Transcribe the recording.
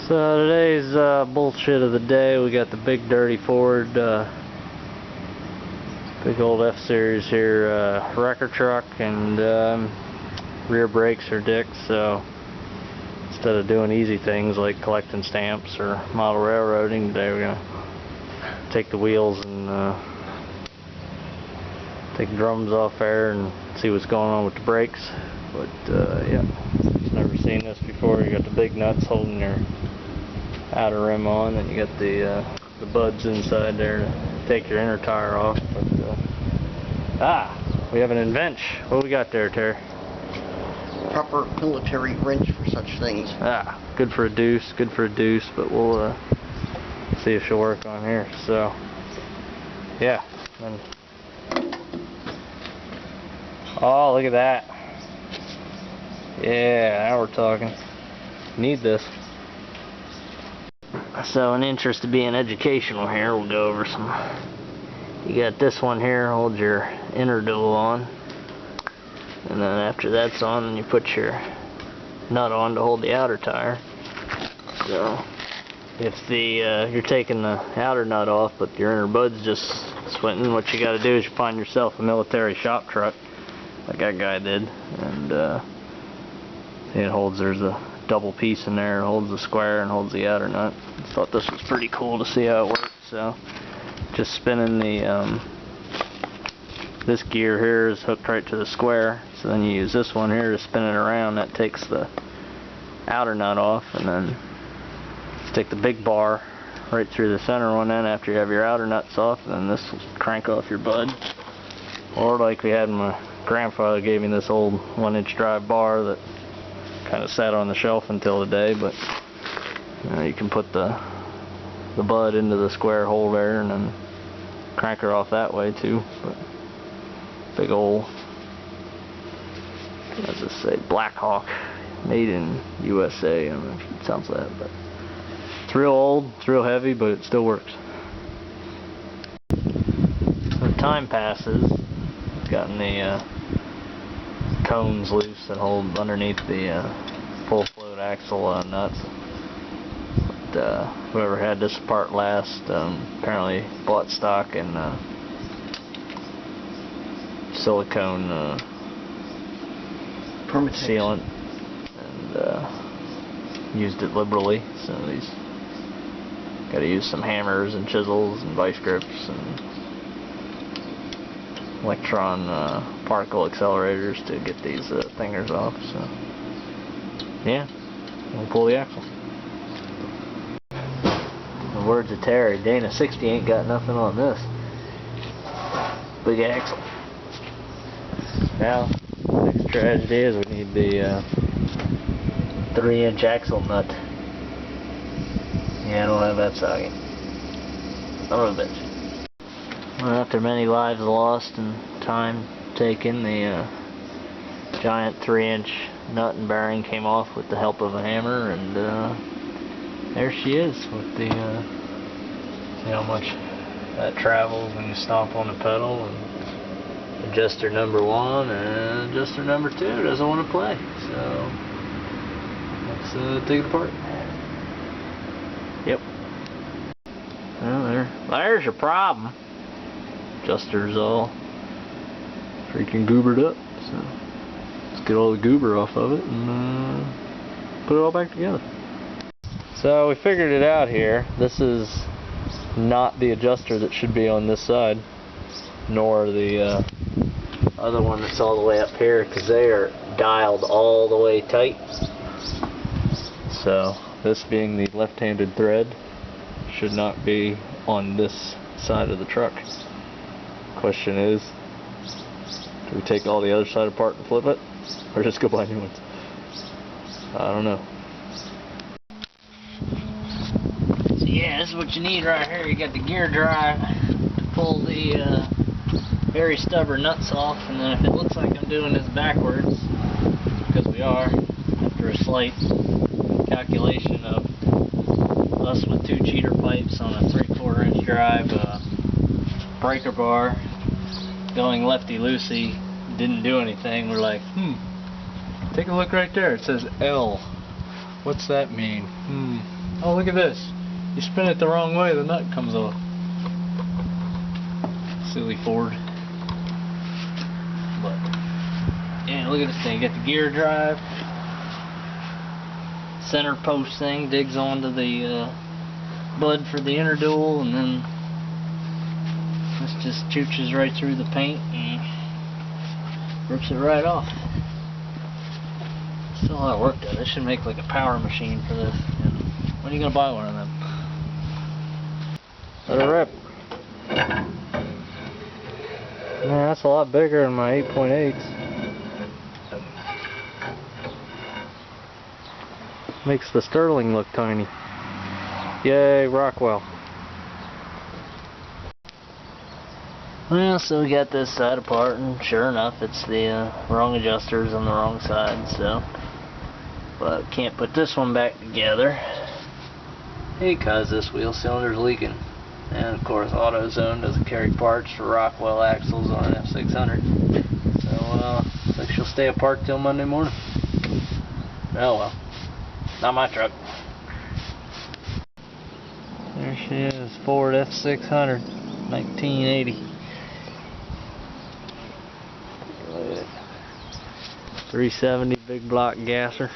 So today's bullshit of the day, we got the big dirty Ford, big old F-Series here, wrecker truck, and rear brakes are dicks, so instead of doing easy things like collecting stamps or model railroading, today we're going to take the wheels and take the drums off there and see what's going on with the brakes. But yeah, never seen this before. You got the big nuts holding your outer rim on, and you got the buds inside there to take your inner tire off. But we have an invention. What do we got there, Terry? Proper military wrench for such things. Good for a deuce, but we'll see if she'll work on here. So yeah. Oh, look at that. Yeah, now we're talking. Need this. So, in interest of being educational here, we'll go over some. You got this one here, hold your inner dual on, and then after that's on, then you put your nut on to hold the outer tire. So, if you're taking the outer nut off, but your inner bud's just squinting, what you got to do is you find yourself a military shop truck, like that guy did, and it holds. There's a double piece in there, it holds the square and holds the outer nut. I thought this was pretty cool to see how it works. So just spinning the this gear here is hooked right to the square, so then you use this one here to spin it around. That takes the outer nut off, and then stick the big bar right through the center one end after you have your outer nuts off, and then this will crank off your bud. Or like we had, my grandfather gave me this old 1-inch drive bar that kind of sat on the shelf until today, but you can put the bud into the square hole there and then crank her off that way too. But big old, as I say, Black Hawk, made in USA. I don't know if it sounds like that, but it's real old, it's real heavy, but it still works. So time passes, it's gotten the cones loose that hold underneath the full float axle nuts. But whoever had this part last apparently bought stock in silicone sealant and used it liberally. So these got to use some hammers and chisels and vice grips and electron particle accelerators to get these fingers off. So yeah, we'll pull the axle. In the words of Terry, Dana 60 ain't got nothing on this big axle. Now, next tragedy is we need the 3-inch axle nut. Yeah, I don't have that socket. Son of a bitch. Well, after many lives lost and time taken, the giant 3-inch nut and bearing came off with the help of a hammer, and there she is with the see how much that travels when you stomp on the pedal. And adjuster number 1 and adjuster number 2 doesn't want to play, so let's take it apart. Yep. Well, there's your problem. Adjuster's all freaking goobered up, so let's get all the goober off of it and put it all back together. So we figured it out here. This is not the adjuster that should be on this side, nor the other one that's all the way up here, because they are dialed all the way tight. So this being the left-handed thread should not be on this side of the truck. Question is, do we take all the other side apart and flip it, or just go buy new ones? I don't know. So yeah, this is what you need right here. You got the gear drive to pull the very stubborn nuts off, and then if it looks like I'm doing this backwards, because we are, after a slight calculation of us with 2 cheater pipes on a 3/4 inch drive, breaker bar going lefty-loosey didn't do anything. We're like, take a look right there. It says L. What's that mean? Oh, look at this. You spin it the wrong way, the nut comes off. Silly Ford. But, yeah, look at this thing. You got the gear drive. Center post thing digs onto the bud for the inner dual, and then this just chooches right through the paint and rips it right off. Still a lot of work though. This should make like a power machine for this. And when are you gonna buy one of them? Let it rip. Man, that's a lot bigger than my 8.8s. Makes the Sterling look tiny. Yay, Rockwell. Well, so we got this side apart, and sure enough, it's the wrong adjusters on the wrong side, so. But can't put this one back together because this wheel cylinder's leaking. And of course, AutoZone doesn't carry parts for Rockwell axles on an F-600. So, looks like she'll stay apart till Monday morning. Oh well. Not my truck. There she is, Ford F-600, 1980. Look at it. 370 big block gasser.